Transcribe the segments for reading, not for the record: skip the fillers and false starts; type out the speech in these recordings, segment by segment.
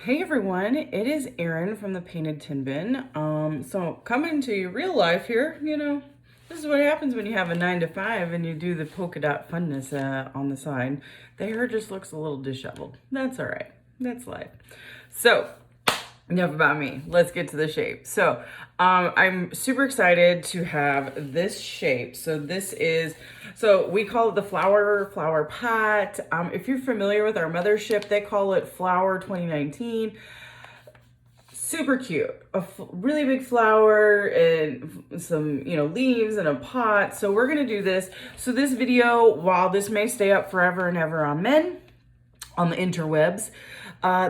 Hey everyone, it is Erin from the Painted Tin Bin. So coming to your real life here, this is what happens when you have a 9 to 5 and you do the polka dot funness on the side. The hair just looks a little disheveled. That's all right. That's life. So enough about me. Let's get to the shape. So I'm super excited to have this shape. So we call it the flower pot. If you're familiar with our mothership, they call it Flower 2019. Super cute. Really big flower and some, leaves and a pot. So we're going to do this. So this video, while this may stay up forever and ever on the interwebs,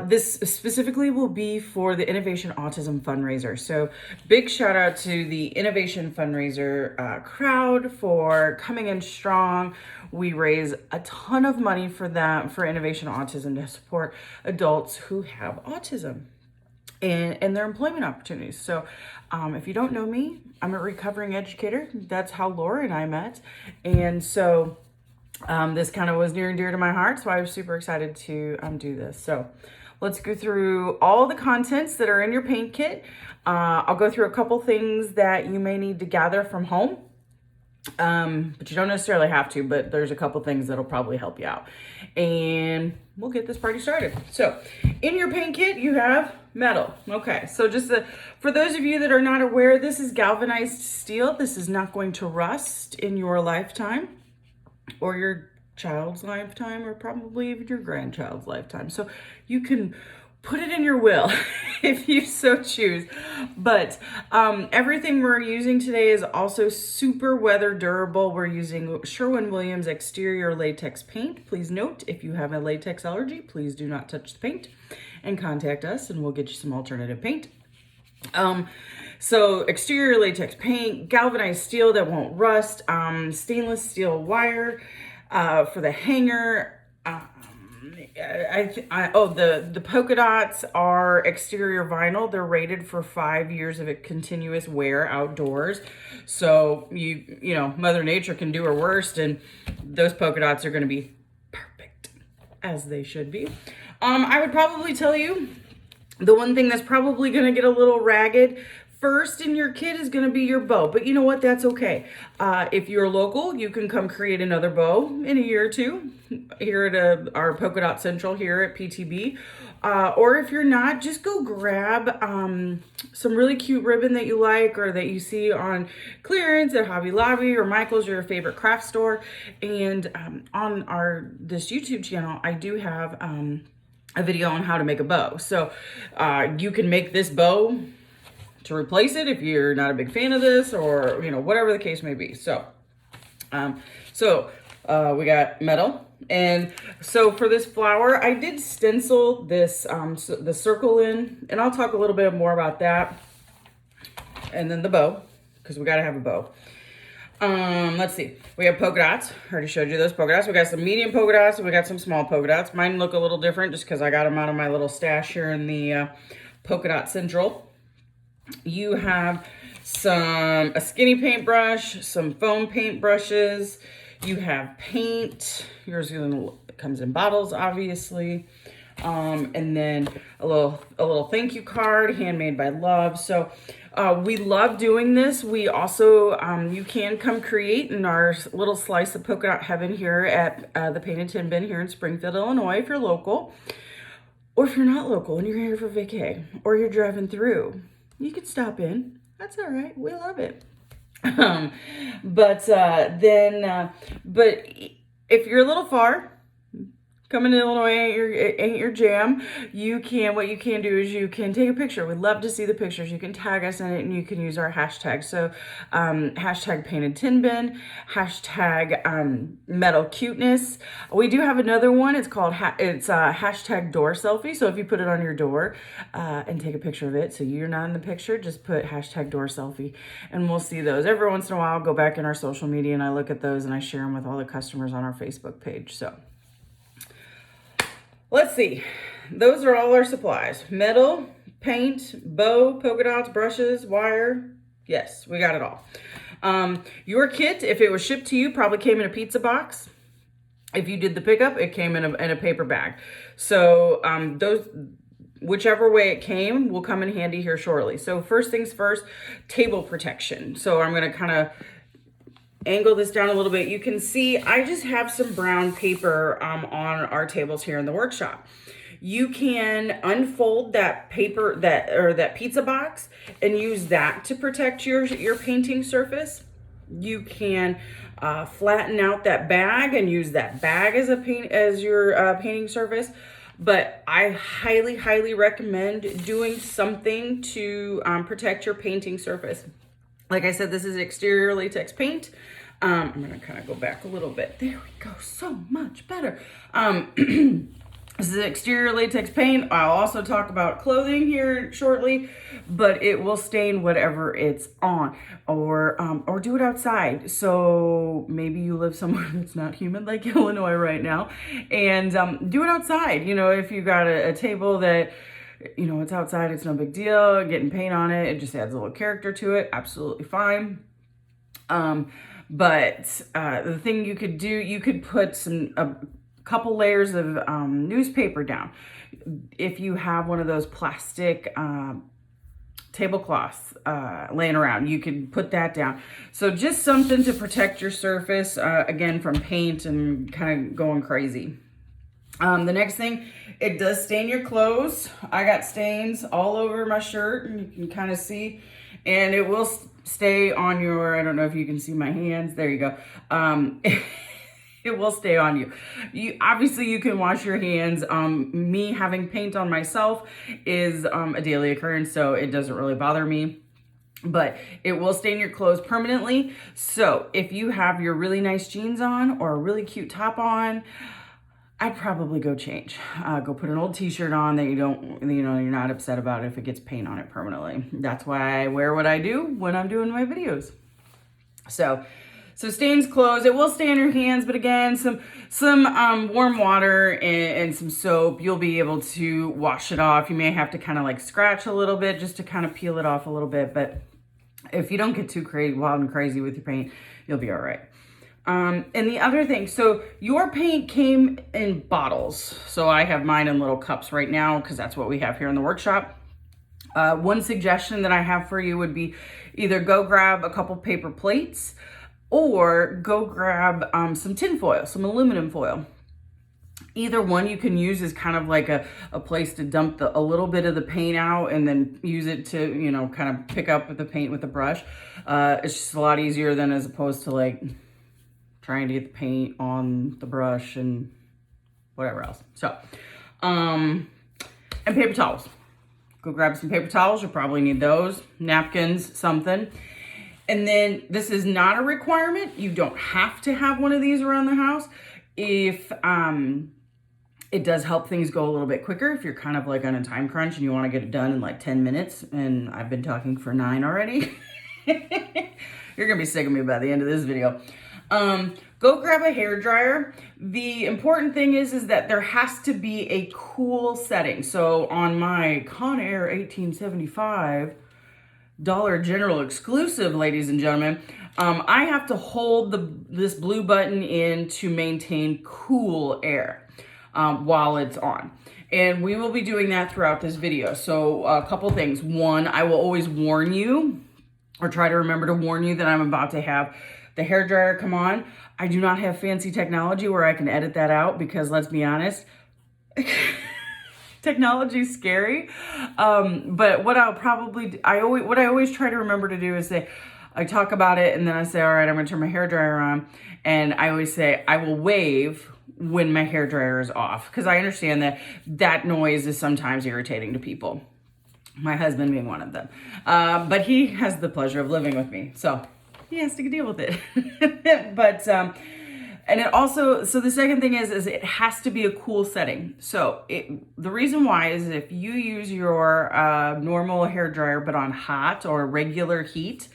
this specifically will be for the Innovation Autism fundraiser. So big shout out to the Innovation fundraiser crowd for coming in strong. We raise a ton of money for them, for Innovation Autism, to support adults who have autism and their employment opportunities. So if you don't know me, I'm a recovering educator. That's how Laura and I met. And so this kind of was near and dear to my heart, so I was super excited to do this. So let's go through all the contents that are in your paint kit. I'll go through a couple things that you may need to gather from home, but you don't necessarily have to, but there's a couple things that'll probably help you out. And we'll get this party started. So in your paint kit, you have metal. Okay, so for those of you that are not aware, this is galvanized steel. This is not going to rust in your lifetime, or your child's lifetime, or probably even your grandchild's lifetime. So you can put it in your will if you so choose. But everything we're using today is also super weather durable. We're using Sherwin-Williams exterior latex paint. Please note, if you have a latex allergy, please do not touch the paint and contact us and we'll get you some alternative paint. So exterior latex paint, galvanized steel that won't rust, stainless steel wire for the hanger. The polka dots are exterior vinyl. They're rated for 5 years of continuous wear outdoors. So Mother Nature can do her worst, and those polka dots are going to be perfect, as they should be. I would probably tell you the one thing that's probably going to get a little ragged first in your kit is going to be your bow, but you know what? That's okay. If you're local, you can come create another bow in a year or two here at our Polka Dot Central here at PTB. Or if you're not, just go grab some really cute ribbon that you like or that you see on clearance at Hobby Lobby or Michael's or your favorite craft store. And on this YouTube channel, I do have a video on how to make a bow. So you can make this bow to replace it if you're not a big fan of this, or whatever the case may be. So we got metal, and so for this flower I did stencil this the circle in, and I'll talk a little bit more about that, and then the bow, because we got to have a bow. Let's see, we have polka dots. I already showed you those polka dots. We got some medium polka dots and we got some small polka dots. Mine look a little different just because I got them out of my little stash here in the Polka Dot Central. You have a skinny paintbrush, some foam paint brushes. You have paint. Yours comes in bottles, obviously. And then a little thank you card, handmade by Love. So we love doing this. We also, you can come create in our little slice of polka dot heaven here at the Painted Tin Bin here in Springfield, Illinois, if you're local. Or if you're not local and you're here for vacay, or you're driving through, you could stop in. That's all right. We love it. But if you're a little far, coming to Illinois ain't your jam, what you can do is you can take a picture. We'd love to see the pictures. You can tag us in it, and you can use our hashtag. So hashtag Painted Tin Bin, hashtag metal cuteness. We do have another one. It's called hashtag door selfie. So if you put it on your door and take a picture of it, so you're not in the picture, just put hashtag door selfie, and we'll see those. Every once in a while, I'll go back in our social media and I look at those and I share them with all the customers on our Facebook page. So let's see. Those are all our supplies. Metal, paint, bow, polka dots, brushes, wire. Yes, we got it all. Your kit, if it was shipped to you, probably came in a pizza box. If you did the pickup, it came in a paper bag. So whichever way it came will come in handy here shortly. So first things first, table protection. So I'm going to kind of angle this down a little bit. You can see I just have some brown paper on our tables here in the workshop. You can unfold that paper, that pizza box, and use that to protect your painting surface. You can flatten out that bag and use that bag as your painting surface. But I highly recommend doing something to protect your painting surface. Like I said, this is exterior latex paint. I'm gonna kind of go back a little bit. There we go, so much better. This is exterior latex paint. I'll also talk about clothing here shortly, but it will stain whatever it's on, or do it outside. So maybe you live somewhere that's not humid like Illinois right now, and do it outside. You know, if you got a table that, you know, it's outside, it's no big deal. Getting paint on it, it just adds a little character to it. Absolutely fine. But the thing you could do, you could put a couple layers of newspaper down. If you have one of those plastic tablecloths laying around, you can put that down. So just something to protect your surface, again, from paint and kind of going crazy. The next thing, it does stain your clothes. I got stains all over my shirt, and you can kind of see, and it will stay on your, I don't know if you can see my hands. There you go. It will stay on you. Obviously you can wash your hands. Me having paint on myself is a daily occurrence, so it doesn't really bother me, but it will stain your clothes permanently. So if you have your really nice jeans on or a really cute top on, I'd probably go change. Go put an old t-shirt on that you're not upset about if it gets paint on it permanently. That's why I wear what I do when I'm doing my videos. So stains clothes, it will stay on your hands, but again, some warm water and some soap, you'll be able to wash it off. You may have to kind of like scratch a little bit just to kind of peel it off a little bit, but if you don't get too wild and crazy with your paint, you'll be all right. And the other thing, so your paint came in bottles. So I have mine in little cups right now because that's what we have here in the workshop. One suggestion that I have for you would be either go grab a couple paper plates, or go grab some tin foil, some aluminum foil. Either one you can use as kind of like a place to dump a little bit of the paint out and then use it to, you know, kind of pick up with the paint with the brush. It's just a lot easier than as opposed to like trying to get the paint on the brush and whatever else. So, and paper towels. Go grab some paper towels, you'll probably need those. Napkins, something. And then this is not a requirement. You don't have to have one of these around the house. If it does help things go a little bit quicker, if you're kind of like on a time crunch and you want to get it done in like 10 minutes, and I've been talking for 9 already. You're gonna be sick of me by the end of this video. Go grab a hair dryer. The important thing is that there has to be a cool setting. So on my Conair 1875 Dollar General exclusive, ladies and gentlemen, I have to hold this blue button in to maintain cool air while it's on. And we will be doing that throughout this video. So a couple things. One, I will always warn you, or try to remember to warn you, that I'm about to have the hairdryer come on. I do not have fancy technology where I can edit that out because, let's be honest, technology's scary. But what I'll probably do, what I always try to remember to do is say, I talk about it and then I say, all right, I'm gonna turn my hairdryer on. And I always say, I will wave when my hairdryer is off, because I understand that noise is sometimes irritating to people. My husband being one of them. But he has the pleasure of living with me, so he has to deal with it. But, and it also, so the second thing is it has to be a cool setting. So the reason why is if you use your normal hairdryer but on hot or regular heat,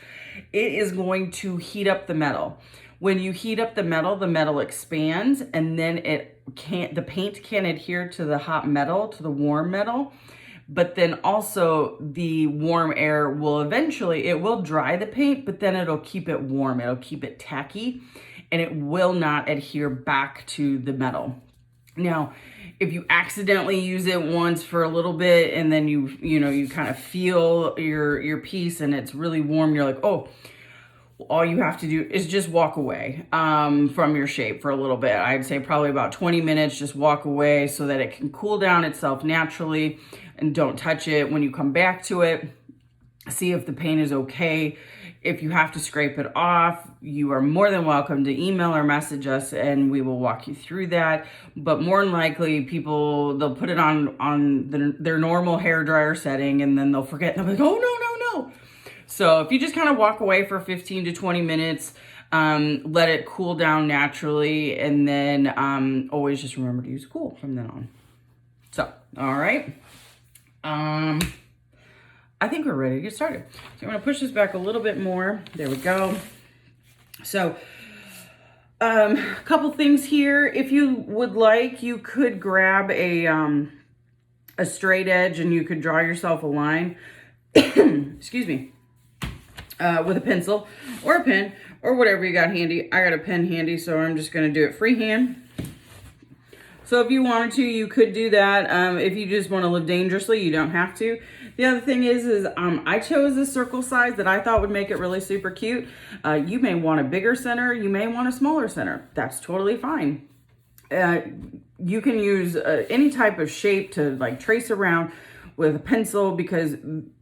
it is going to heat up the metal. When you heat up the metal expands, and then the paint can't adhere to the hot metal, to the warm metal. But then also the warm air will eventually, it will dry the paint, but then it'll keep it warm. It'll keep it tacky, and it will not adhere back to the metal. Now, if you accidentally use it once for a little bit and then you kind of feel your piece and it's really warm, you're like, oh, all you have to do is just walk away from your shape for a little bit. I'd say probably about 20 minutes, just walk away so that it can cool down itself naturally, and don't touch it. When you come back to it, see if the paint is okay. If you have to scrape it off, you are more than welcome to email or message us and we will walk you through that. But more than likely, they'll put it on their normal hair dryer setting and then they'll forget and they'll be like, oh, no. So if you just kind of walk away for 15 to 20 minutes, let it cool down naturally, and then always just remember to use cool from then on. So, all right. I think we're ready to get started. So I'm going to push this back a little bit more. There we go. So a couple things here. If you would like, you could grab a straight edge and you could draw yourself a line. Excuse me. With a pencil or a pen or whatever you got handy. I got a pen handy, so I'm just going to do it freehand. So if you wanted to, you could do that. If you just want to live dangerously, you don't have to. The other thing is I chose this circle size that I thought would make it really super cute. You may want a bigger center. You may want a smaller center. That's totally fine. You can use any type of shape to like trace around with a pencil, because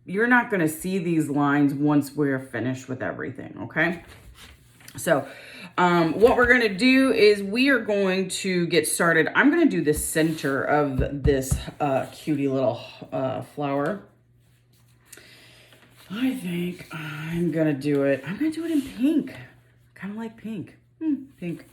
you're not going to see these lines once we're finished with everything, okay? So what we're going to do is we are going to get started. I'm going to do the center of this cutie little flower. I think I'm going to do it in pink. Kind of like pink. Pink.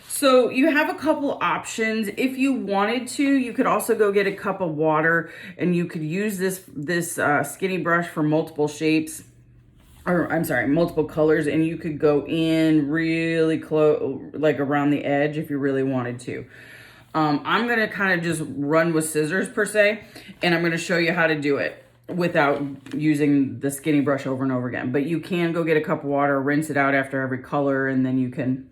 So you have a couple options. If you wanted to, you could also go get a cup of water and you could use this skinny brush for multiple shapes, or I'm sorry, multiple colors, and you could go in really close, like around the edge if you really wanted to. I'm going to kind of just run with scissors per se, and I'm going to show you how to do it without using the skinny brush over and over again. But you can go get a cup of water, rinse it out after every color, and then you can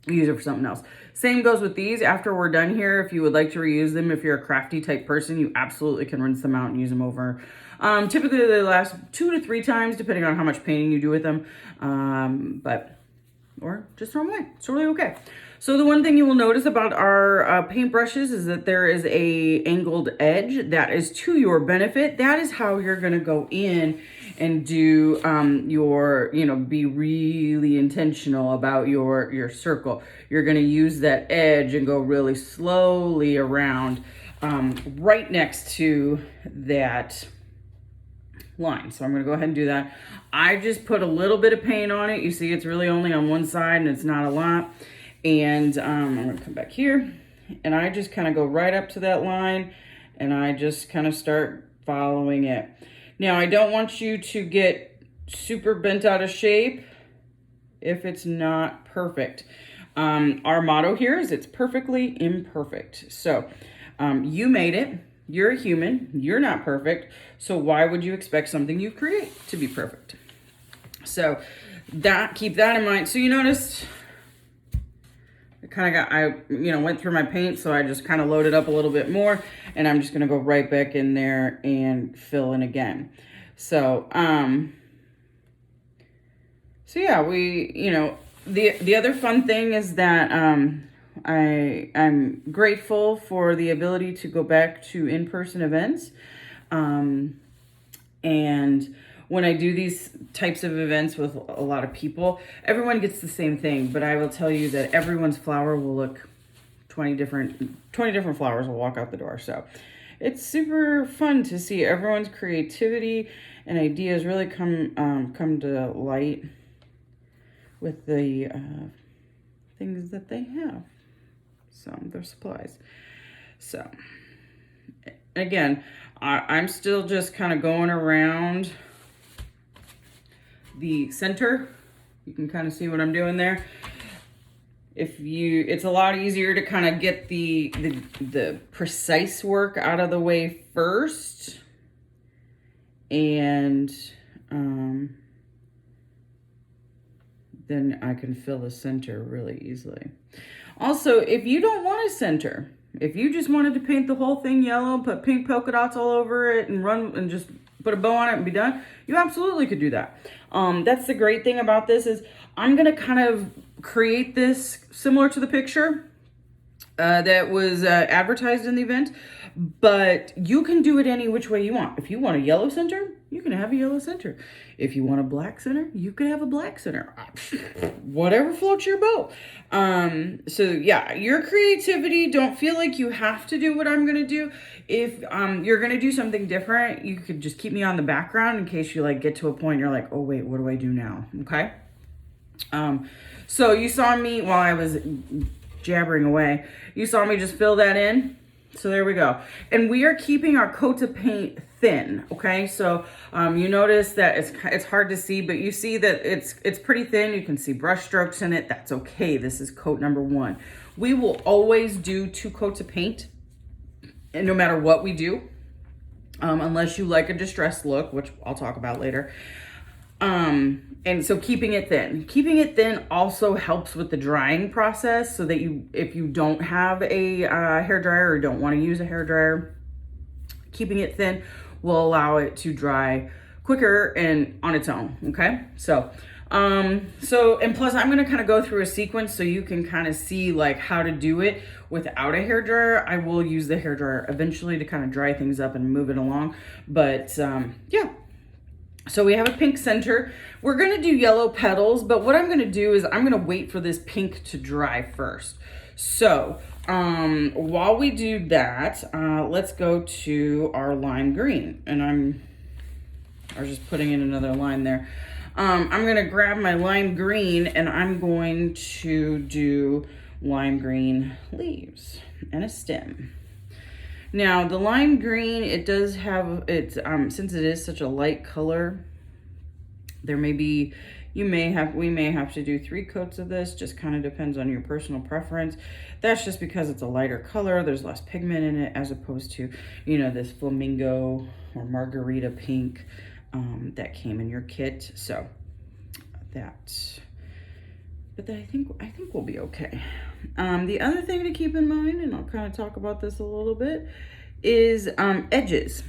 use it for something else. Same goes with these. After we're done here, if you would like to reuse them, if you're a crafty type person, you absolutely can rinse them out and use them over. Typically they last 2 to 3 times, depending on how much painting you do with them. Or just throw them away. It's totally okay. So the one thing you will notice about our paint brushes is that there is a angled edge that is to your benefit. That is how you're going to go in and do be really intentional about your circle. You're going to use that edge and go really slowly around right next to that line. So I'm going to go ahead and do that. I just put a little bit of paint on it. You see it's really only on one side and it's not a lot. And I'm going to come back here and I just kind of go right up to that line and I just kind of start following it. Now, I don't want you to get super bent out of shape if it's not perfect. Our motto here is it's perfectly imperfect. So you made it. You're a human. You're not perfect. So why would you expect something you create to be perfect? So keep that in mind. So you noticed I went through my paint, so I just kind of loaded up a little bit more, and I'm just going to go right back in there and fill in again. So, yeah, the other fun thing is that, I'm grateful for the ability to go back to in-person events. And when I do these types of events with a lot of people, everyone gets the same thing, but I will tell you that everyone's flower will look 20 different flowers will walk out the door. So it's super fun to see everyone's creativity and ideas really come to light with the things that they have. So their supplies. So again, I'm still just kind of going around the center. You can kind of see what I'm doing there. It's a lot easier to kind of get the precise work out of the way first, and then I can fill the center really easily. Also, if you don't want a center, If you just wanted to paint the whole thing yellow, put pink polka dots all over it and run and just put a bow on it and be done, you absolutely could do that. That's the great thing about this is I'm gonna kind of create this similar to the picture that was advertised in the event, but you can do it any which way you want. If you want a yellow center, you can have a yellow center. If you want a black center, you can have a black center. Whatever floats your boat. So yeah, your creativity, don't feel like you have to do what I'm gonna do. If you're gonna do something different, you could just keep me on the background in case you like get to a point you're like, oh wait, what do I do now? Okay. So you saw me while I was jabbering away. You saw me just fill that in. So there we go. And we are keeping our coats of paint thin, okay? So you notice that it's hard to see, but you see that it's pretty thin. You can see brush strokes in it. That's okay. This is coat number 1. We will always do 2 coats of paint, and no matter what we do, unless you like a distressed look, which I'll talk about later. And so keeping it thin also helps with the drying process, so that if you don't have a hair dryer or don't want to use a hair dryer, keeping it thin will allow it to dry quicker and on its own. Okay. So and plus I'm going to kind of go through a sequence so you can kind of see like how to do it without a hair dryer. I will use the hair dryer eventually to kind of dry things up and move it along. But, yeah. So we have a pink center. We're going to do yellow petals, but what I'm going to do is I'm going to wait for this pink to dry first. So while we do that, let's go to our lime green. And I was just putting in another line there. I'm going to grab my lime green and I'm going to do lime green leaves and a stem. Now the lime green, it does have, since it is such a light color, we may have to do 3 coats of this, just kind of depends on your personal preference. That's just because it's a lighter color, there's less pigment in it as opposed to, this flamingo or margarita pink that came in your kit. So but I think we'll be okay. The other thing to keep in mind, and I'll kind of talk about this a little bit, is edges.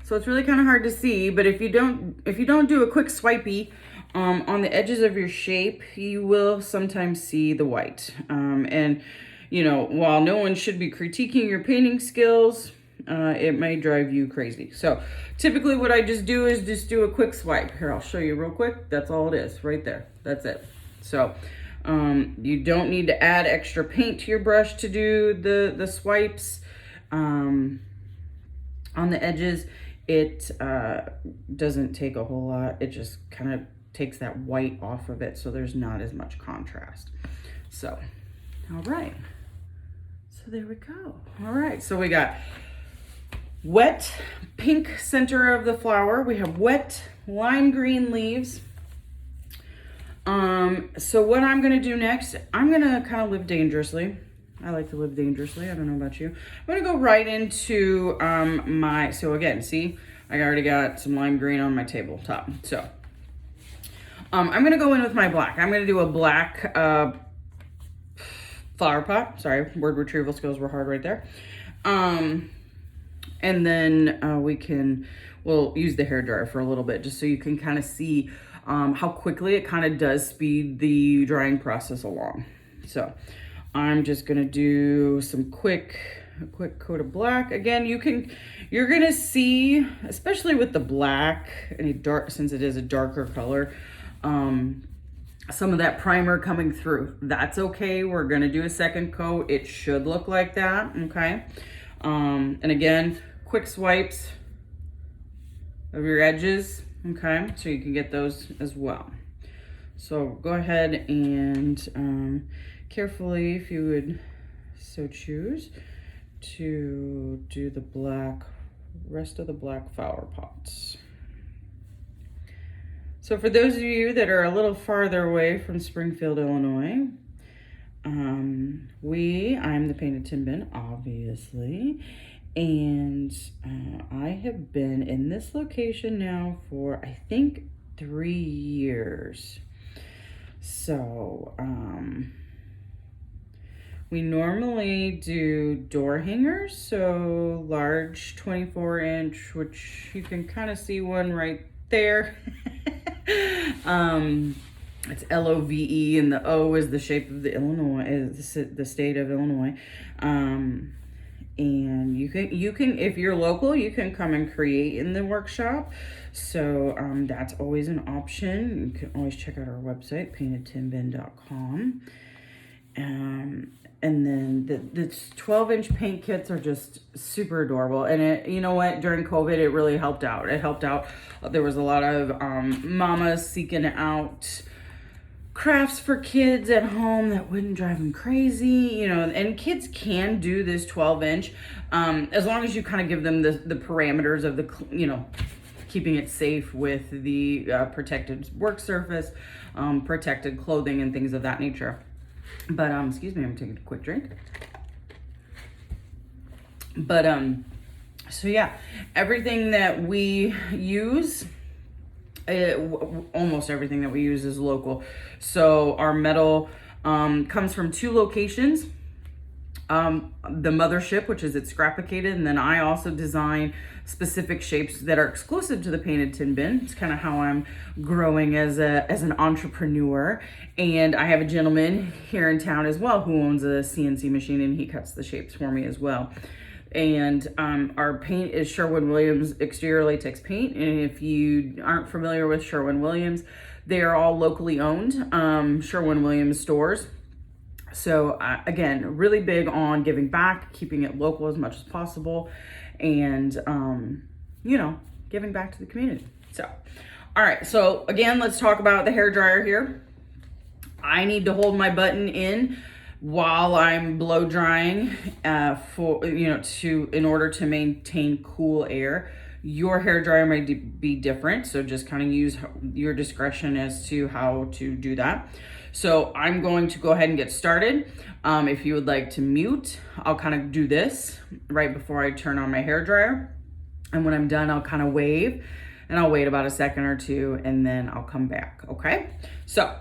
So it's really kind of hard to see, but if you don't do a quick swipey on the edges of your shape, you will sometimes see the white. And while no one should be critiquing your painting skills, it may drive you crazy. So typically what I just do is just do a quick swipe. Here, I'll show you real quick. That's all it is right there. That's it. So you don't need to add extra paint to your brush to do the swipes on the edges. It doesn't take a whole lot. It just kind of takes that white off of it, so there's not as much contrast. So, all right. So there we go. All right, so we got wet pink center of the flower. We have wet lime green leaves. So what I'm going to do next, I'm going to kind of live dangerously. I like to live dangerously. I don't know about you. I'm going to go right into so again, see, I already got some lime green on my tabletop. So I'm going to go in with my black. I'm going to do a black flower pot. Sorry, word retrieval skills were hard right there. And then we'll use the hairdryer for a little bit just so you can kind of see how quickly it kind of does speed the drying process along. So I'm just gonna do a quick coat of black. Again, you're gonna see, especially with the black and since it is a darker color, some of that primer coming through. That's okay. We're gonna do a second coat. It should look like that, okay? And again, quick swipes of your edges, okay? So you can get those as well. So go ahead and carefully, if you would so choose, to do the rest of the black flower pots. So for those of you that are a little farther away from Springfield, Illinois, I'm the Painted Tin Bin, obviously, and I have been in this location now for, I think, 3 years. So We normally do door hangers, so large 24-inch, which you can kind of see one right there. It's LOVE, and the O is the shape of the Illinois, is the state of Illinois. And you can, if you're local, you can come and create in the workshop. So that's always an option. You can always check out our website, paintedtinbin.com. And then the 12-inch paint kits are just super adorable. And it, you know what, during COVID, it really helped out. It helped out. There was a lot of mamas seeking out crafts for kids at home that wouldn't drive them crazy, you know, and kids can do this 12-inch as long as you kind of give them the parameters of the, you know, keeping it safe with the protected work surface, protected clothing and things of that nature. But excuse me, I'm taking a quick drink. But so yeah, everything that we use, almost everything that we use is local. So our metal comes from 2 locations. The mothership, which is it's scrapicated, and then I also design specific shapes that are exclusive to the Painted Tin Bin. It's kind of how I'm growing as an entrepreneur. And I have a gentleman here in town as well who owns a CNC machine, and he cuts the shapes for me as well. And our paint is Sherwin-Williams exterior latex paint. And if you aren't familiar with Sherwin-Williams, they are all locally owned Sherwin-Williams stores. So again, really big on giving back, keeping it local as much as possible, and you know, giving back to the community. So, all right. So again, let's talk about the hair dryer here. I need to hold my button in while I'm blow drying for, you know, in order to maintain cool air. Your hair dryer might be different, so just kind of use your discretion as to how to do that. So I'm going to go ahead and get started. If you would like to mute, I'll kind of do this right before I turn on my hair dryer. And when I'm done, I'll kind of wave, and I'll wait about a second or two, and then I'll come back, okay? So.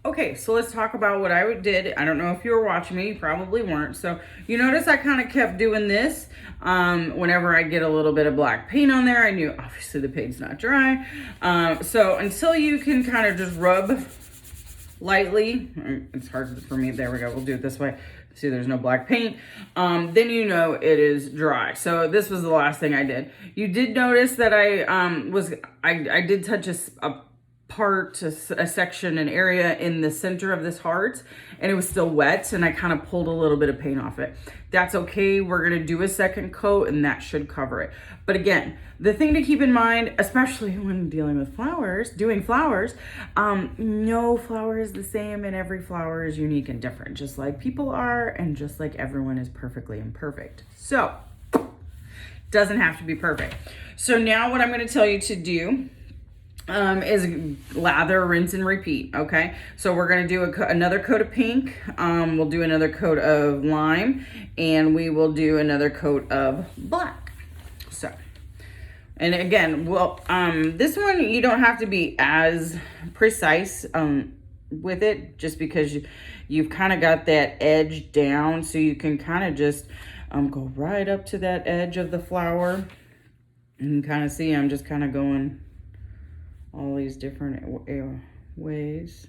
Okay, so let's talk about what I did. I don't know if you were watching me, you probably weren't. So you notice I kind of kept doing this whenever I get a little bit of black paint on there. I knew obviously the paint's not dry. So until you can kind of just rub lightly, it's hard for me, there we go, we'll do it this way. See, there's no black paint. Then you know it is dry. So this was the last thing I did. You did notice that I did touch a part, a section, an area in the center of this heart, and it was still wet, and I kind of pulled a little bit of paint off it. That's okay. We're going to do a second coat, and that should cover it. But again, the thing to keep in mind, especially when dealing with flowers, doing flowers, no flower is the same, and every flower is unique and different, just like people are, and just like everyone is perfectly imperfect. So, doesn't have to be perfect. So now what I'm going to tell you to do is lather, rinse, and repeat, okay? So we're going to do another coat of pink, we'll do another coat of lime, and we will do another coat of black. So, and again, well, this one, you don't have to be as precise with it, just because you've kind of got that edge down, so you can kind of just go right up to that edge of the flower. You can kind of see I'm just kind of going all these different ways.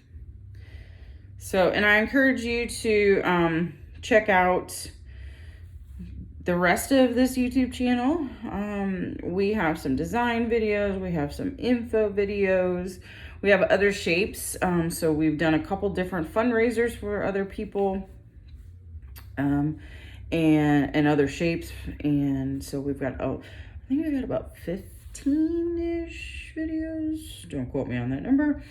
So, and I encourage you to check out the rest of this YouTube channel. We have some design videos, we have some info videos, we have other shapes. So we've done a couple different fundraisers for other people, and other shapes. And so we've got, I think we got about 15-ish videos. Don't quote me on that number.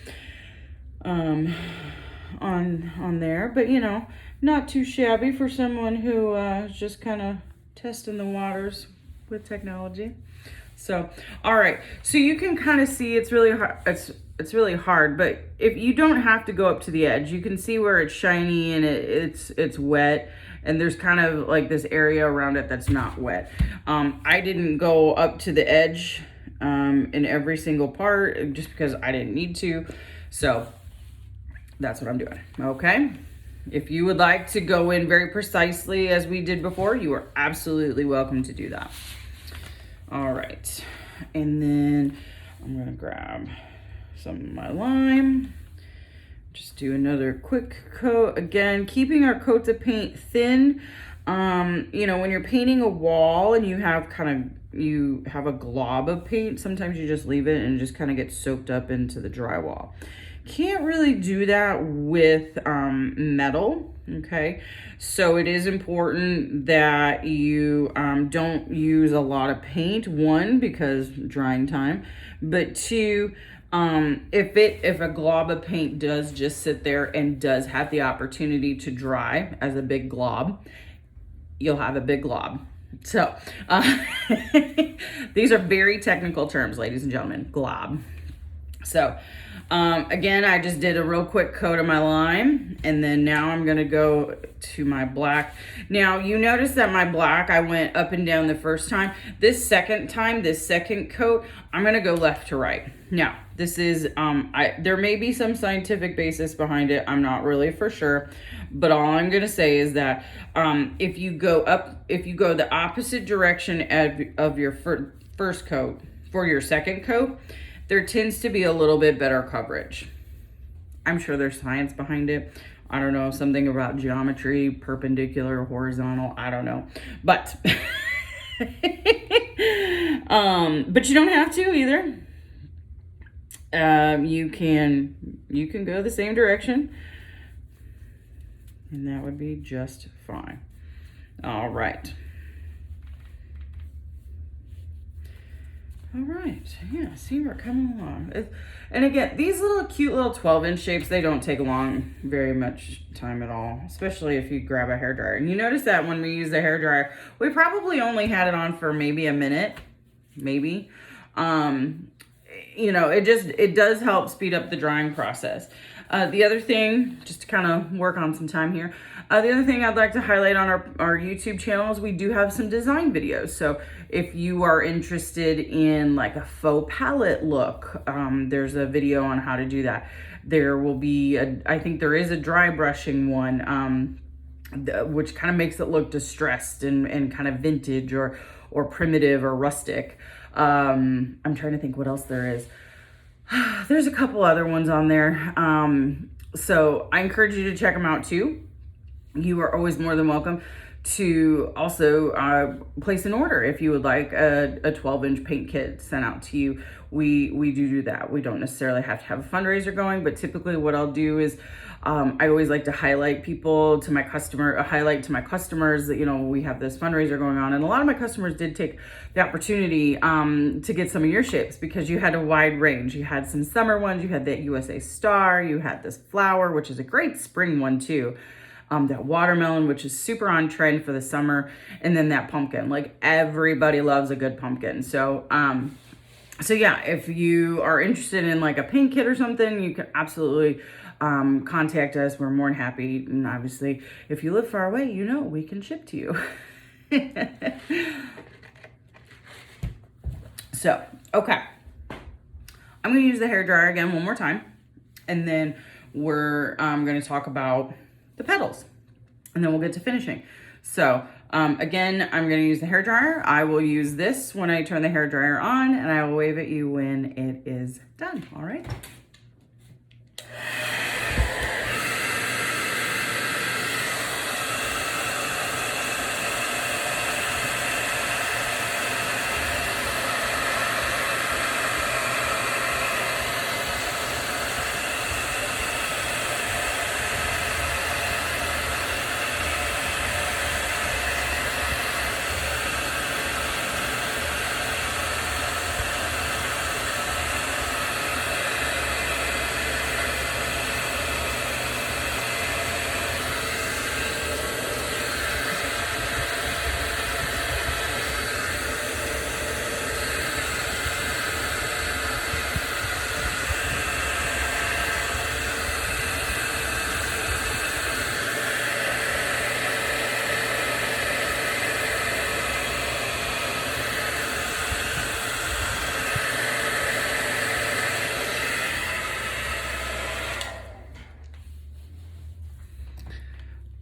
On there, but you know, not too shabby for someone who is just kind of testing the waters with technology. So, all right, so you can kind of see it's really hard. It's really hard, but if you don't have to go up to the edge, you can see where it's shiny and it's wet, and there's kind of like this area around it that's not wet. I didn't go up to the edge in every single part just because I didn't need to. So that's what I'm doing. Okay. If you would like to go in very precisely as we did before, you are absolutely welcome to do that. All right. And then I'm going to grab some of my lime. Just do another quick coat. Again, keeping our coats of paint thin. You know, when you're painting a wall and you have a glob of paint, sometimes you just leave it and it just kind of gets soaked up into the drywall. Can't really do that with metal, okay? So it is important that you don't use a lot of paint, one, because drying time, but two, if a glob of paint does just sit there and does have the opportunity to dry as a big glob, you'll have a big glob. So these are very technical terms, ladies and gentlemen, glob. So again, I just did a real quick coat of my lime, and then now I'm gonna go to my black. Now you notice that my black, I went up and down the first time. This second coat, I'm gonna go left to right. Now this is, there may be some scientific basis behind it. I'm not really for sure, but all I'm gonna say is that if you go the opposite direction of your first coat for your second coat, there tends to be a little bit better coverage. I'm sure there's science behind it. I don't know, something about geometry, perpendicular, horizontal, I don't know. But but you don't have to either. You can go the same direction, and that would be just fine. All right. All right, yeah, see, we're coming along. And again, these little cute little 12-inch shapes, they don't take very much time at all, especially if you grab a hairdryer. And you notice that when we use the hairdryer, we probably only had it on for maybe a minute, maybe. You know, it does help speed up the drying process. The other thing, just to kind of work on some time here, the other thing I'd like to highlight on our YouTube channel is we do have some design videos. So if you are interested in like a faux palette look, there's a video on how to do that. There will be, I think there is a dry brushing one, which kind of makes it look distressed and kind of vintage or primitive or rustic. I'm trying to think what else there is. There's a couple other ones on there. So I encourage you to check them out too. You are always more than welcome to also place an order if you would like a 12-inch paint kit sent out to you. We do that. We don't necessarily have to have a fundraiser going, but typically what I'll do is I always like to highlight to my customers that, you know, we have this fundraiser going on. And a lot of my customers did take the opportunity to get some of your shapes because you had a wide range. You had some summer ones, you had that USA Star, you had this flower, which is a great spring one too. That watermelon, which is super on trend for the summer, and then that pumpkin. Like everybody loves a good pumpkin. So yeah, if you are interested in like a paint kit or something, you can absolutely contact us. We're more than happy. And obviously, if you live far away, you know, we can ship to you. So, okay. I'm going to use the hairdryer again one more time. And then we're going to talk about the petals. And then we'll get to finishing. So, Again, I'm going to use the hair dryer. I will use this when I turn the hair dryer on, and I will wave at you when it is done. All right.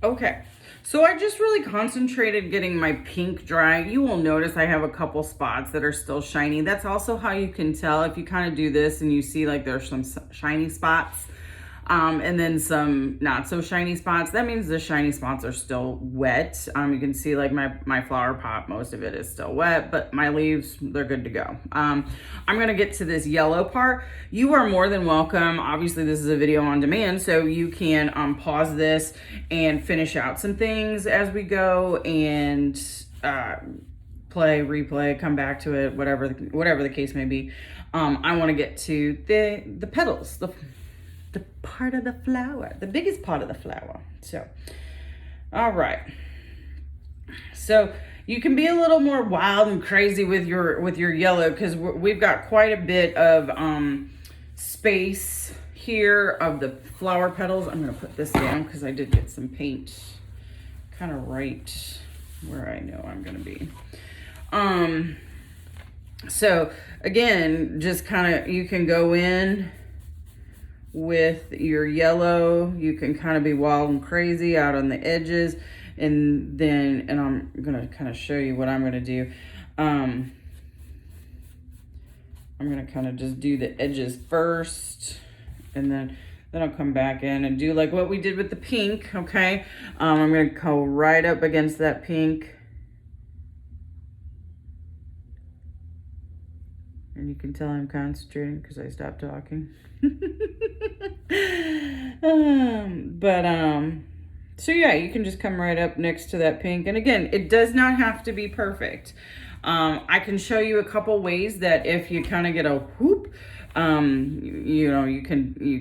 Okay, so I just really concentrated getting my pink dry. You will notice I have a couple spots that are still shiny. That's also how you can tell if you kind of do this and you see like there's some shiny spots. And then some not so shiny spots. That means the shiny spots are still wet. You can see like my flower pot, most of it is still wet, but my leaves, they're good to go. I'm gonna get to this yellow part. You are more than welcome. Obviously this is a video on demand, so you can pause this and finish out some things as we go and play, replay, come back to it, whatever the case may be. I wanna get to the petals, the part of the flower, the biggest part of the flower. So, all right. So you can be a little more wild and crazy with your yellow because we've got quite a bit of space here of the flower petals. I'm gonna put this down because I did get some paint kind of right where I know I'm gonna be. So again, just kind of, you can go in with your yellow. You can kind of be wild and crazy out on the edges, and I'm gonna kind of show you what I'm gonna do. I'm gonna kind of just do the edges first, and then I'll come back in and do like what we did with the pink. Okay, I'm gonna go right up against that pink. And you can tell I'm concentrating because I stopped talking. So yeah, you can just come right up next to that pink. And again, it does not have to be perfect. I can show you a couple ways that if you kind of get a whoop, you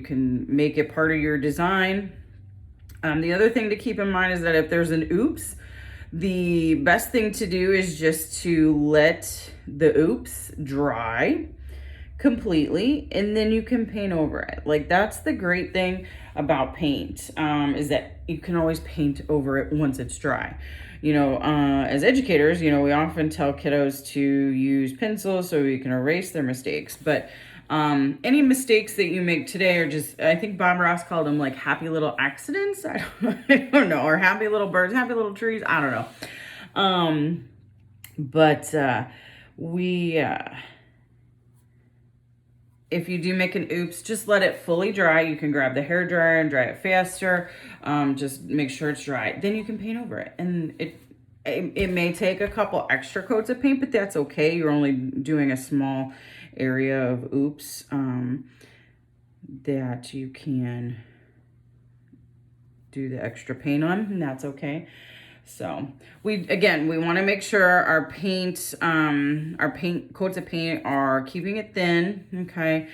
can make it part of your design. The other thing to keep in mind is that if there's an oops, the best thing to do is just to let the oops dry completely, and then you can paint over it. Like, that's the great thing about paint, is that you can always paint over it once it's dry. As educators, we often tell kiddos to use pencils so we can erase their mistakes, but any mistakes that you make today are just, I think Bob Ross called them like happy little accidents. I don't know, or happy little birds, happy little trees. I don't know. If you do make an oops, just let it fully dry. You can grab the hair dryer and dry it faster. Just make sure it's dry. Then you can paint over it. And it may take a couple extra coats of paint, but that's okay. You're only doing a small area of oops that you can do the extra paint on, and that's okay. So we want to make sure our paint coats of paint are keeping it thin. Okay.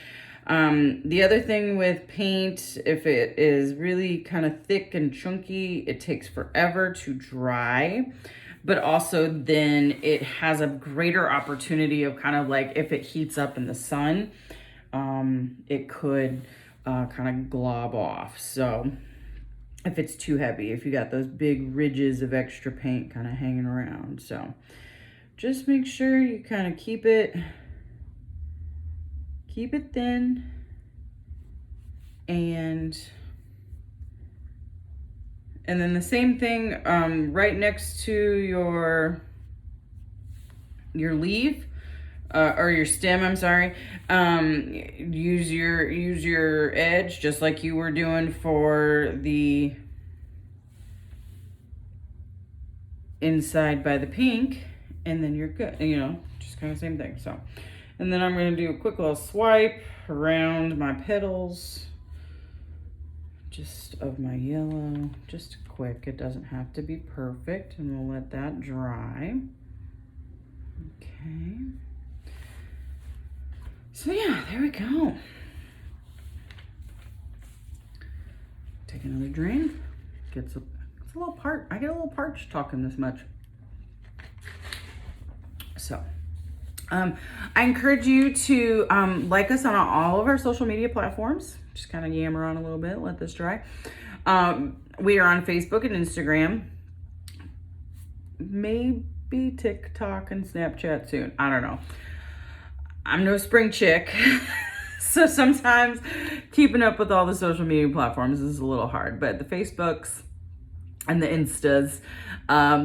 The other thing with paint, if it is really kind of thick and chunky, it takes forever to dry, but also then it has a greater opportunity of kind of like, if it heats up in the sun, it could kind of glob off. So if it's too heavy, if you got those big ridges of extra paint kind of hanging around. So just make sure you kind of keep it And then the same thing right next to your leaf, or your stem, I'm sorry. Use your edge just like you were doing for the inside by the pink, and then you're good. You know, just kind of same thing. So, and then I'm going to do a quick little swipe around my petals, just of my yellow, just quick. It doesn't have to be perfect, and we'll let that dry. Okay. So yeah, there we go. Take another drain. It's a little I get a little parched talking this much. So, I encourage you to like us on all of our social media platforms. Just kind of yammer on a little bit, let this dry. We are on Facebook and Instagram. Maybe TikTok and Snapchat soon. I don't know. I'm no spring chick. So sometimes keeping up with all the social media platforms is a little hard. But the Facebooks and the Instas,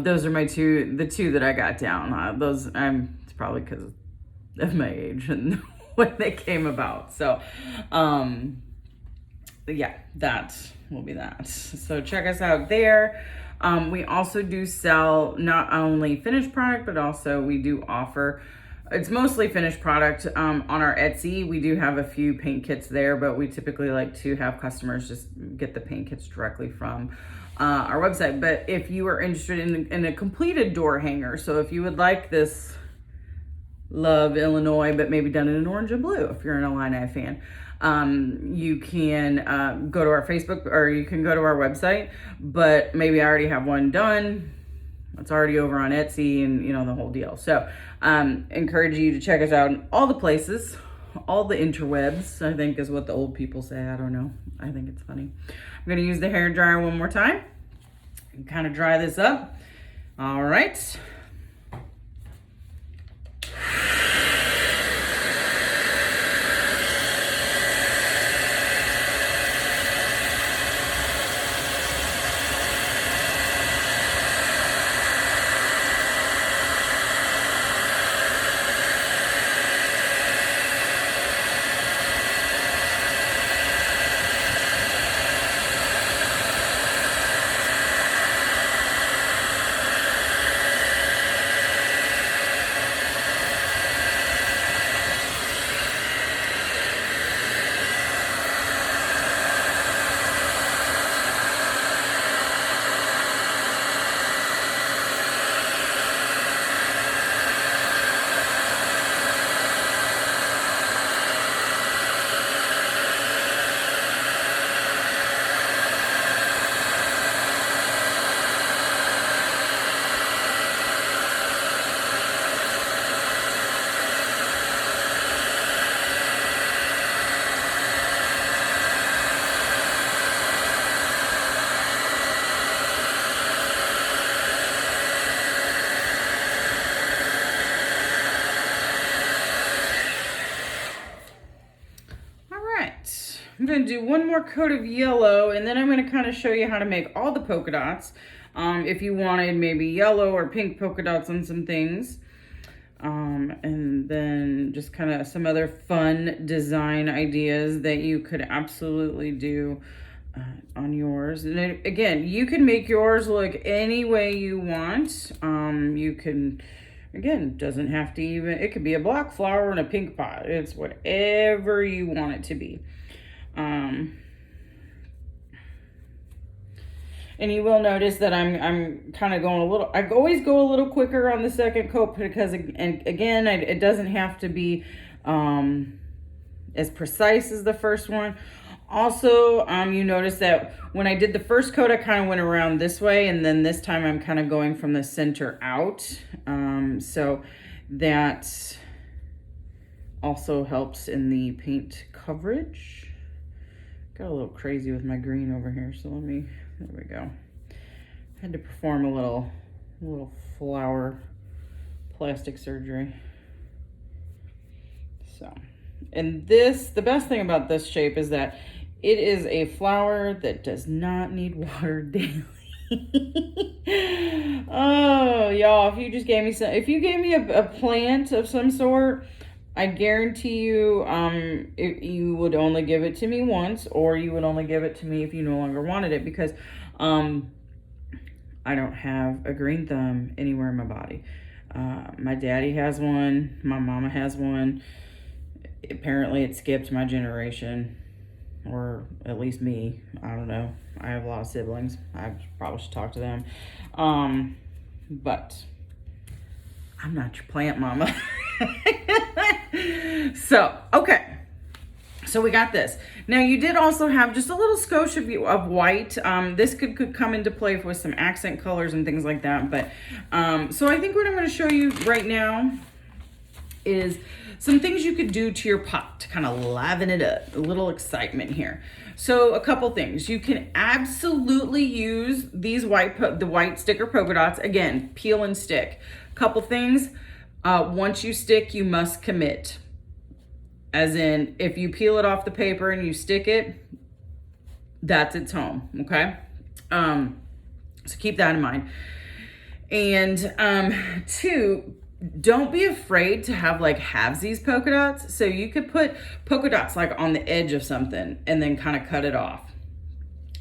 those are the two that I got down. It's probably because of my age and when they came about. So, yeah, that will be that. So check us out there. We also do sell not only finished product, but also we do offer, it's mostly finished product. On our Etsy, we do have a few paint kits there, but we typically like to have customers just get the paint kits directly from our website. But if you are interested in a completed door hanger, so if you would like this Love Illinois, but maybe done in an orange and blue, if you're an Illini fan, you can go to our Facebook, or you can go to our website, but maybe I already have one done. It's already over on Etsy, and you know, the whole deal. So encourage you to check us out in all the places, all the interwebs, I think is what the old people say. I don't know. I think it's funny. I'm going to use the hair dryer one more time and kind of dry this up. All right. I'm going to do one more coat of yellow, and then I'm going to kind of show you how to make all the polka dots. If you wanted maybe yellow or pink polka dots on some things. And then just kind of some other fun design ideas that you could absolutely do on yours. And then, again, you can make yours look any way you want. You can, again, doesn't have to even, it could be a black flower in a pink pot. It's whatever you want it to be. And you will notice that I'm kind of going a little, I always go a little quicker on the second coat because, and again, it doesn't have to be as precise as the first one. Also, you notice that when I did the first coat, I kind of went around this way, and then this time I'm kind of going from the center out. So that also helps in the paint coverage. Got a little crazy with my green over here, so there we go. Had to perform a little flower plastic surgery. So, and the best thing about this shape is that it is a flower that does not need water daily. Oh, y'all, if you gave me a plant of some sort, I guarantee you, you would only give it to me once, or you would only give it to me if you no longer wanted it, because, I don't have a green thumb anywhere in my body. My daddy has one, my mama has one. Apparently it skipped my generation, or at least me. I don't know. I have a lot of siblings. I probably should talk to them. But I'm not your plant mama. So, okay. So we got this. Now you did also have just a little skosh of white. This could come into play with some accent colors and things like that. But so I think what I'm going to show you right now is some things you could do to your pot to kind of liven it up, a little excitement here. So a couple things. You can absolutely use these the white sticker polka dots. Again, peel and stick. Couple things. Once you stick, you must commit. As in, if you peel it off the paper and you stick it, that's its home, okay? So keep that in mind. And two, don't be afraid to have like halvesies polka dots. So you could put polka dots like on the edge of something and then kind of cut it off.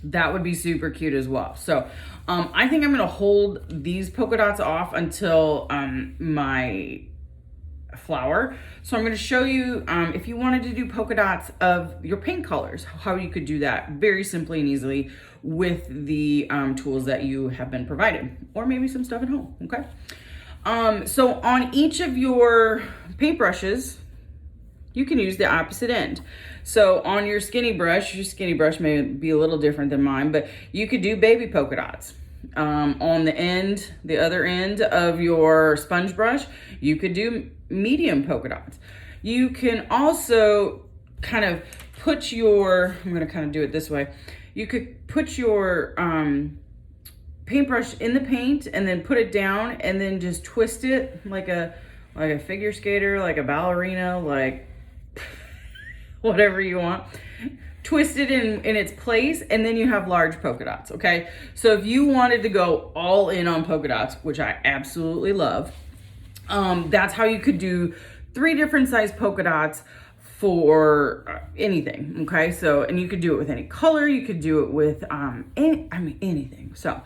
That would be super cute as well. So I think I'm gonna hold these polka dots off until my flower. So I'm going to show you if you wanted to do polka dots of your paint colors, how you could do that very simply and easily with the tools that you have been provided, or maybe some stuff at home. Okay. So on each of your paintbrushes, you can use the opposite end. So on your skinny brush may be a little different than mine, but you could do baby polka dots. On the other end of your sponge brush, you could do medium polka dots. You can also kind of put your, I'm going to kind of do it this way. You could put your paintbrush in the paint and then put it down and then just twist it like a figure skater, like a ballerina, like whatever you want. Twist it in its place, and then you have large polka dots, okay? So if you wanted to go all in on polka dots, which I absolutely love, that's how you could do 3 different size polka dots for anything, okay? So, and you could do it with any color, you could do it with, anything. So,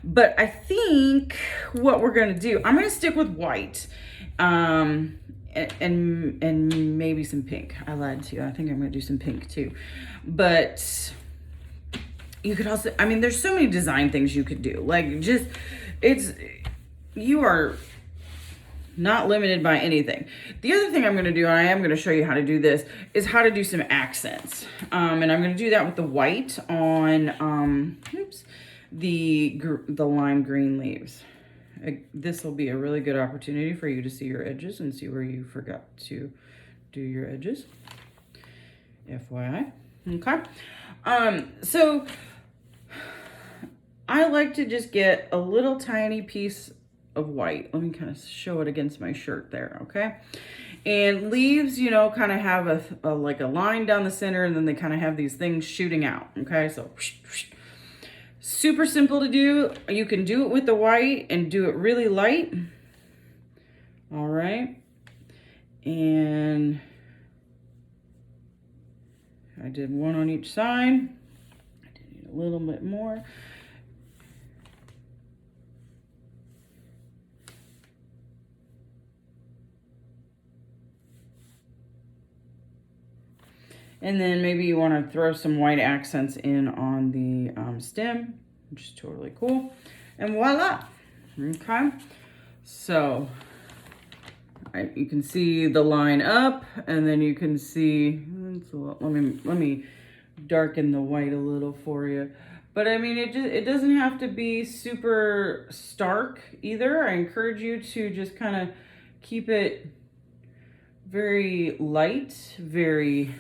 but I think what we're gonna do, I'm gonna stick with white, and maybe some pink. I lied to you. I think I'm gonna do some pink too. But you could also, there's so many design things you could do. Like you are not limited by anything. The other thing I'm gonna do, and I am gonna show you how to do this, is how to do some accents. And I'm gonna do that with the white on, the lime green leaves. This will be a really good opportunity for you to see your edges and see where you forgot to do your edges. FYI. Okay. So I like to just get a little tiny piece of white. Let me kind of show it against my shirt there. Okay. And leaves, kind of have a like a line down the center, and then they kind of have these things shooting out. Okay. So super simple to do. You can do it with the white and do it really light. All right. And I did one on each side. I did need a little bit more. And then maybe you want to throw some white accents in on the stem, which is totally cool. And voila. Okay. So you can see the line up, and then you can see, let me darken the white a little for you. But it doesn't have to be super stark either. I encourage you to just kind of keep it very light, very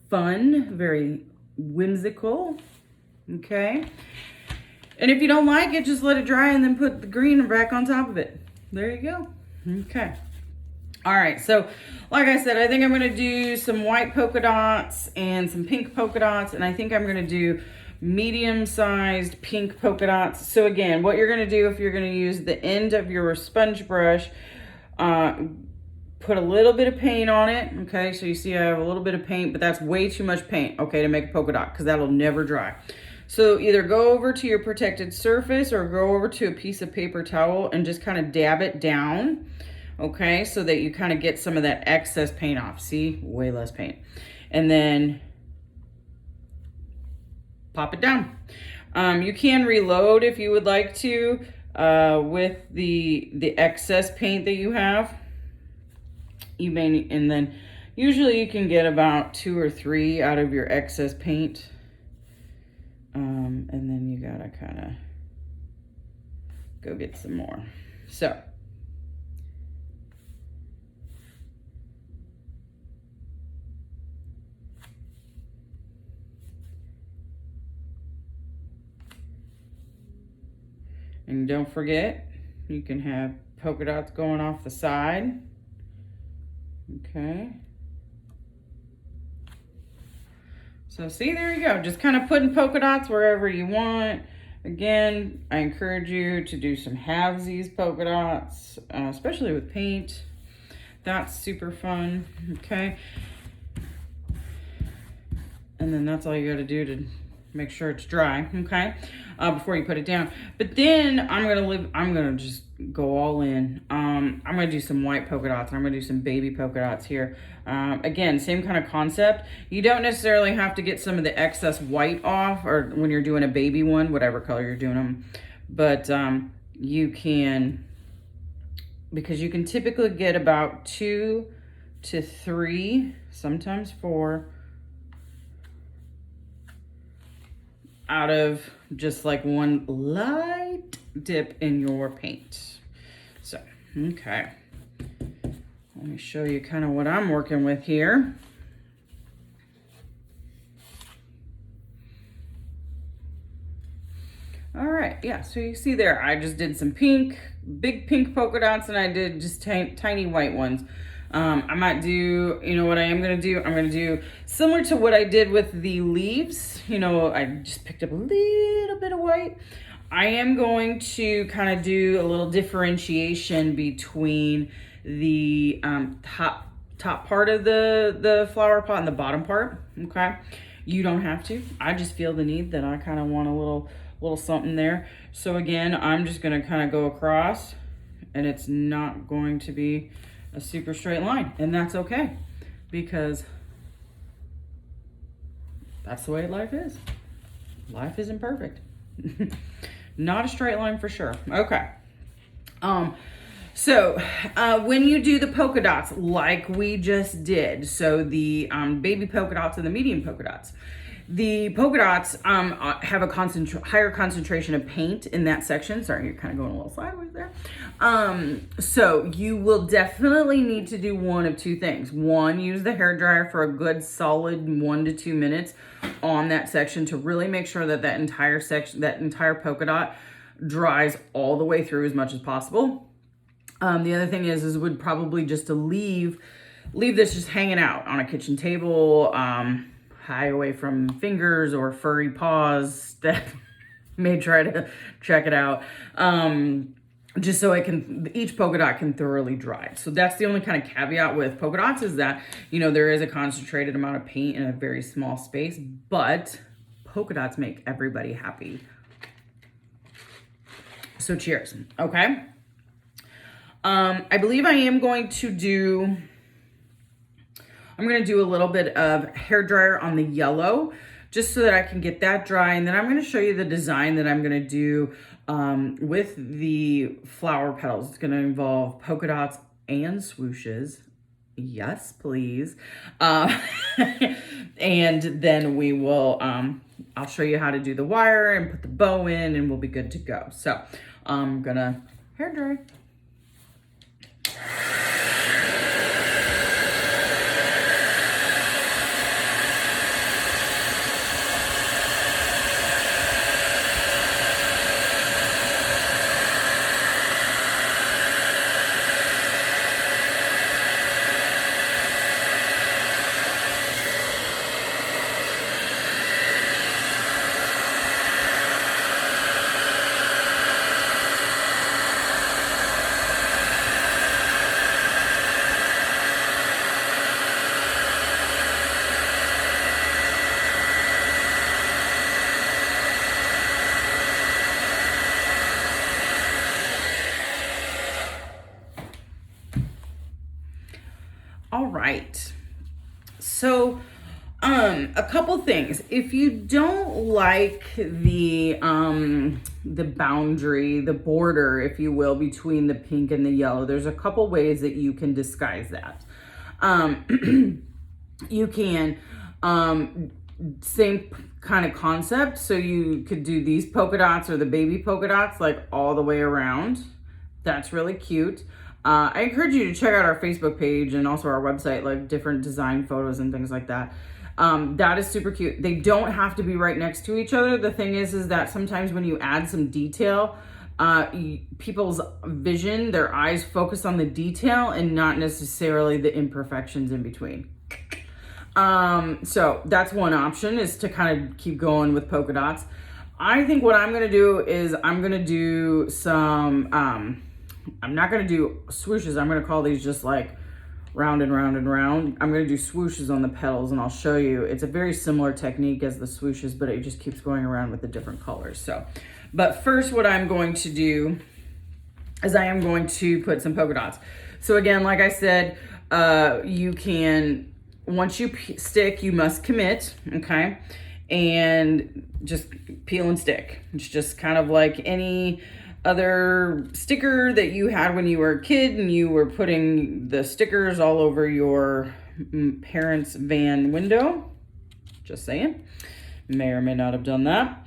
fun, very whimsical. Okay. And if you don't like it, just let it dry and then put the green back on top of it. There you go. Okay. All right. So like I said, I think I'm going to do some white polka dots and some pink polka dots. And I think I'm going to do medium-sized pink polka dots. So again, what you're going to do if you're going to use the end of your sponge brush, put a little bit of paint on it. Okay, so you see I have a little bit of paint, but that's way too much paint, okay, to make a polka dot, because that'll never dry. So either go over to your protected surface or go over to a piece of paper towel and just kind of dab it down, okay, so that you kind of get some of that excess paint off. See, way less paint. And then pop it down. You can reload if you would like to with the excess paint that you have. You may, and then usually you can get about 2 or 3 out of your excess paint. And then you gotta kind of go get some more. So and don't forget, you can have polka dots going off the side. Okay. So see, there you go. Just kind of putting polka dots wherever you want. Again, I encourage you to do some halvesies polka dots, especially with paint. That's super fun, okay? And then that's all you gotta do to make sure it's dry, okay? Before you put it down. But then I'm gonna just go all in. I'm gonna do some white polka dots, and I'm gonna do some baby polka dots here. Again, same kind of concept. You don't necessarily have to get some of the excess white off, or when you're doing a baby one, whatever color you're doing them. But you can, because you can typically get about 2 to 3, sometimes 4, out of just like one light dip in your paint. So, okay. Let me show you kind of what I'm working with here. All right, yeah, so you see there, I just did some pink, big pink polka dots, and I did just tiny white ones. I might do, you know what I am gonna do? I'm gonna do similar to what I did with the leaves. You know, I just picked up a little bit of white. I am going to kind of do a little differentiation between the top part of the flower pot and the bottom part, okay? You don't have to. I just feel the need that I kind of want a little something there. So again, I'm just gonna kind of go across, and it's not going to be a super straight line, and that's okay, because that's the way life is. Life isn't perfect. Not a straight line for sure. Okay. So when you do the polka dots like we just did, so the baby polka dots and the medium polka dots, the polka dots have a higher concentration of paint in that section. Sorry, you're kind of going a little sideways there. So you will definitely need to do one of 2 things. One, use the hairdryer for a good solid 1 to 2 minutes on that section to really make sure that that entire section, that entire polka dot dries all the way through as much as possible. The other thing is would probably just to leave this just hanging out on a kitchen table, high away from fingers or furry paws that may try to check it out. Just so each polka dot can thoroughly dry. So that's the only kind of caveat with polka dots, is that, you know, there is a concentrated amount of paint in a very small space, but polka dots make everybody happy. So cheers, okay? I believe I am going to do, I'm going to do a little bit of hairdryer on the yellow, just so that I can get that dry. And then I'm going to show you the design that I'm going to do with the flower petals. It's going to involve polka dots and swooshes. Yes, please. And then we will, I'll show you how to do the wire and put the bow in, and we'll be good to go. So I'm going to hairdry. couple things. If you don't like the boundary, the border, if you will, between the pink and the yellow, there's a couple ways that you can disguise that. You can, same kind of concept. So you could do these polka dots or the baby polka dots like all the way around. That's really cute. I encourage you to check out our Facebook page and also our website, like different design photos and things like that. That is super cute. They don't have to be right next to each other. The thing is that sometimes when you add some detail, people's vision, their eyes focus on the detail and not necessarily the imperfections in between. So that's one option, is to kind of keep going with polka dots. I think what I'm going to do is I'm going to do some, I'm not going to do swooshes. I'm going to call these just like round and round and round. I'm going to do swooshes on the petals, and I'll show you. It's a very similar technique as the swooshes, but it just keeps going around with the different colors. So, but first what I'm going to do is I am going to put some polka dots. So again, like I said, you can, once you stick, you must commit, okay? And just peel and stick. It's just kind of like any other sticker that you had when you were a kid and you were putting the stickers all over your parents' van window. Just saying. May or may not have done that.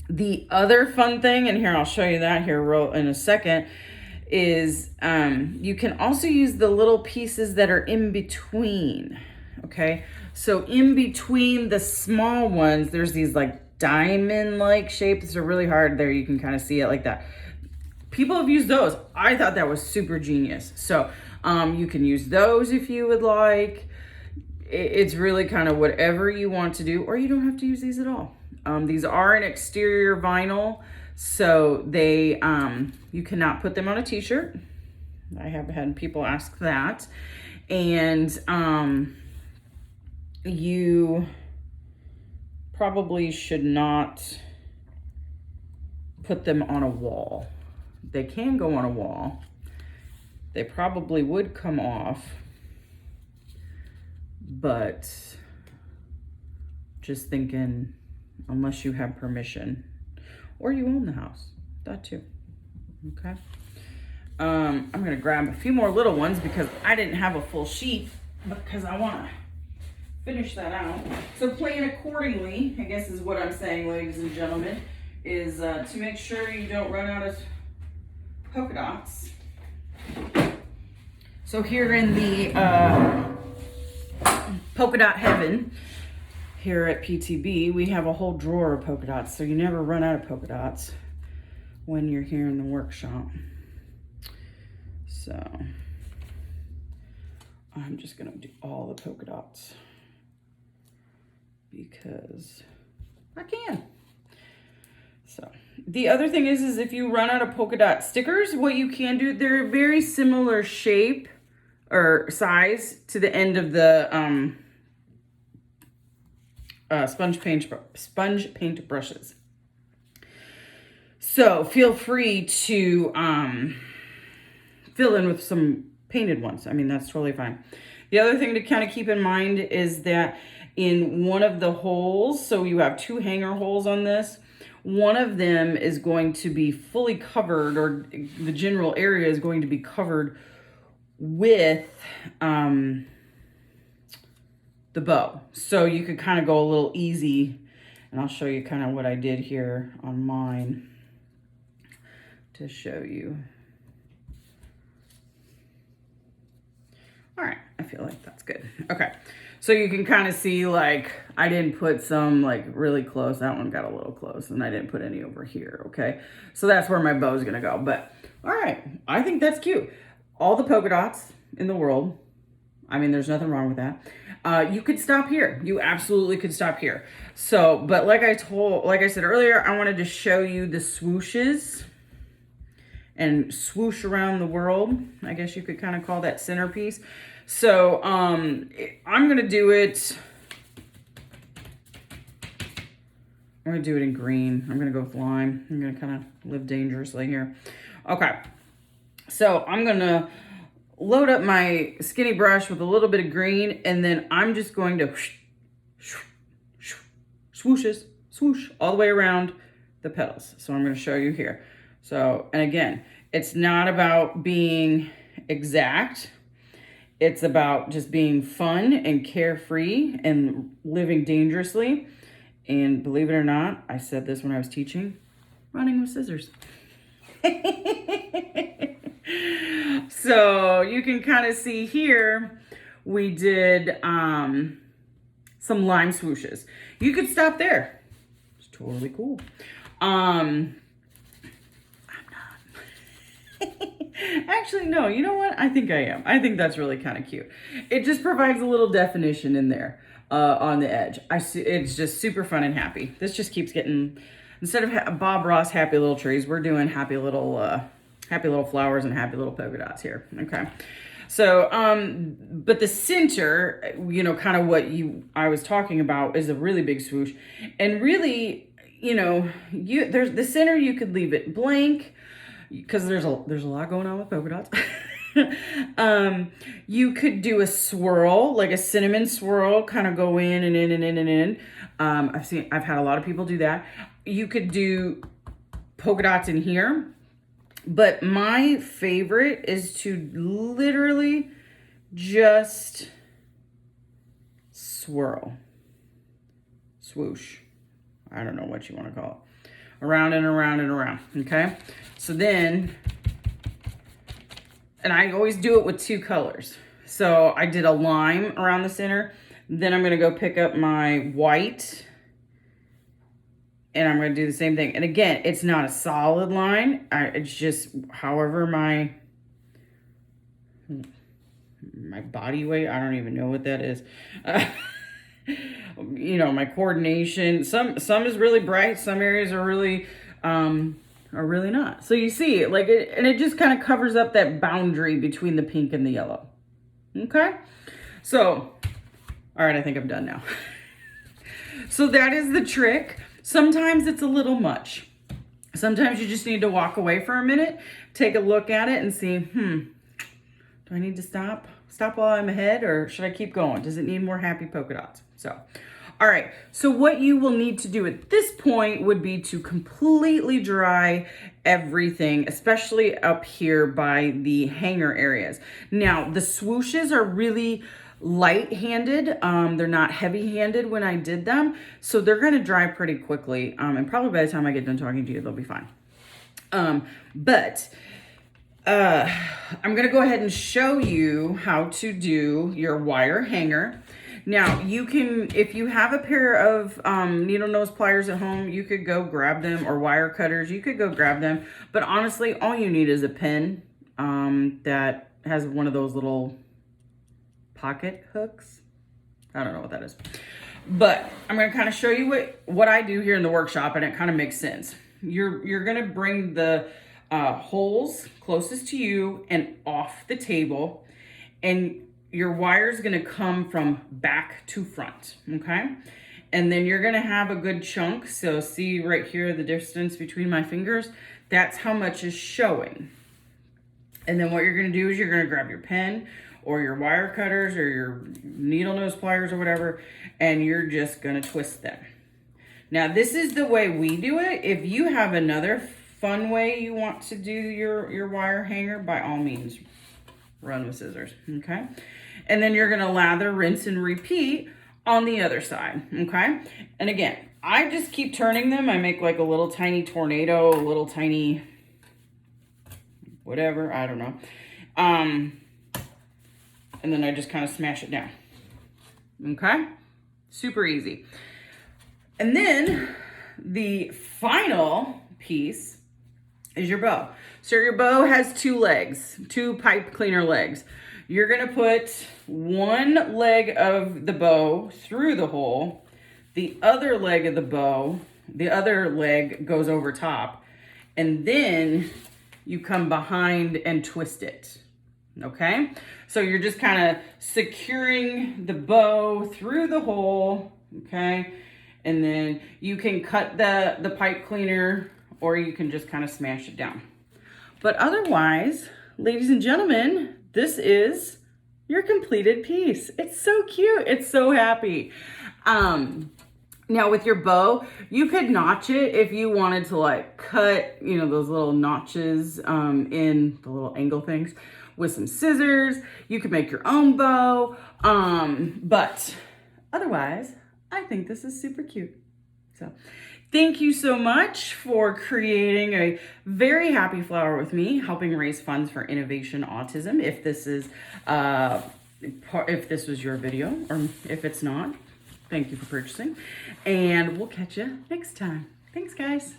The other fun thing, and here I'll show you that here in a second, is you can also use the little pieces that are in between. Okay, so in between the small ones, there's these like diamond-like shapes. They're really hard there. You can kind of see it like that. People have used those. I thought that was super genius. So you can use those if you would like. It's really kind of whatever you want to do, or you don't have to use these at all. These are an exterior vinyl, so they you cannot put them on a t-shirt. I have had people ask that. And you probably should not put them on a wall. They can go on a wall. They probably would come off, but just thinking, unless you have permission or you own the house, that too. Okay. I'm gonna grab a few more little ones because I didn't have a full sheet, because I want to finish that out. So plan accordingly, I guess is what I'm saying, ladies and gentlemen, is to make sure you don't run out of polka dots. So here in the polka dot heaven here at PTB, we have a whole drawer of polka dots, so you never run out of polka dots when you're here in the workshop. So I'm just gonna do all the polka dots because I can. So the other thing is if you run out of polka dot stickers, what you can do, they're very similar shape or size to the end of the sponge paint brushes. So feel free to fill in with some painted ones. I mean, that's totally fine. The other thing to kind of keep in mind is that in one of the holes, so you have two hanger holes on this, one of them is going to be fully covered, or the general area is going to be covered with the bow. So you could kind of go a little easy, and I'll show you kind of what I did here on mine to show you. All right, I feel like that's good. Okay, so you can kind of see, like, I didn't put some like really close. That one got a little close, and I didn't put any over here, okay? So that's where my bow is gonna go. But all right, I think that's cute. All the polka dots in the world. I mean, there's nothing wrong with that. You could stop here. You absolutely could stop here. So, but like I said earlier, I wanted to show you the swooshes and swoosh around the world. I guess you could kind of call that centerpiece. So I'm gonna do it. I'm gonna do it in green. I'm gonna go with lime. I'm gonna kind of live dangerously here. Okay. So I'm gonna load up my skinny brush with a little bit of green, and then I'm just going to swoosh all the way around the petals. So I'm going to show you here. So, and again, it's not about being exact. It's about just being fun and carefree and living dangerously. And believe it or not, I said this when I was teaching, running with scissors. So you can kind of see here, we did some lime swooshes. You could stop there. It's totally cool. I'm not. Actually, no, you know what? I think I am. I think that's really kind of cute. It just provides a little definition in there on the edge. It's just super fun and happy. This just keeps getting, instead of Bob Ross happy little trees, we're doing happy little flowers and happy little polka dots here. Okay. So, but the center, you know, kind of what I was talking about is a really big swoosh. And really, you know, there's the center, you could leave it blank because there's a lot going on with polka dots. You could do a swirl, like a cinnamon swirl, kind of go in and in and in and in. I've had a lot of people do that. You could do polka dots in here. But my favorite is to literally just swirl, swoosh. I don't know what you want to call it. Around and around and around, okay? So then, and I always do it with two colors. So I did a lime around the center. Then I'm going to go pick up my white. And I'm going to do the same thing. And again, it's not a solid line. It's just however my body weight, I don't even know what that is. You know, my coordination. Some is really bright. Some areas are really not. So you see, like, it just kind of covers up that boundary between the pink and the yellow. Okay? So, all right, I think I'm done now. So that is the trick. Sometimes it's a little much. Sometimes you just need to walk away for a minute, take a look at it and see, do I need to stop? Stop while I'm ahead, or should I keep going? Does it need more happy polka dots? So, all right. So what you will need to do at this point would be to completely dry everything, especially up here by the hanger areas. Now, the swooshes are really light-handed. They're not heavy-handed when I did them. So they're going to dry pretty quickly. And probably by the time I get done talking to you, they'll be fine. But I'm going to go ahead and show you how to do your wire hanger. Now, you can, if you have a pair of needle nose pliers at home, you could go grab them, or wire cutters, you could go grab them. But honestly, all you need is a pen that has one of those little pocket hooks. I don't know what that is. But I'm going to kind of show you what I do here in the workshop, and it kind of makes sense. You're going to bring the holes closest to you and off the table, and your wire is going to come from back to front, okay? And then you're going to have a good chunk. So see right here, the distance between my fingers, that's how much is showing. And then what you're going to do is you're going to grab your pen or your wire cutters or your needle nose pliers or whatever, and you're just going to twist them. Now, this is the way we do it. If you have another fun way you want to do your wire hanger, by all means, run with scissors, okay? And then you're gonna lather, rinse, and repeat on the other side, okay? And again, I just keep turning them. I make like a little tiny tornado, a little tiny whatever, I don't know. And then I just kind of smash it down, okay? Super easy. And then the final piece is your bow. So your bow has two legs, two pipe cleaner legs. You're gonna put one leg of the bow through the hole, the other leg of the bow, the other leg goes over top, and then you come behind and twist it, okay? So you're just kind of securing the bow through the hole, okay? And then you can cut the pipe cleaner, or you can just kind of smash it down. But otherwise, ladies and gentlemen, this is your completed piece. It's so cute. It's so happy. Now with your bow, you could notch it if you wanted to like cut, you know, those little notches in the little angle things with some scissors. You could make your own bow. But otherwise, I think this is super cute. So thank you so much for creating a very happy flower with me, helping raise funds for Innovation Autism. If this is, if this was your video, or if it's not, thank you for purchasing, and we'll catch you next time. Thanks, guys.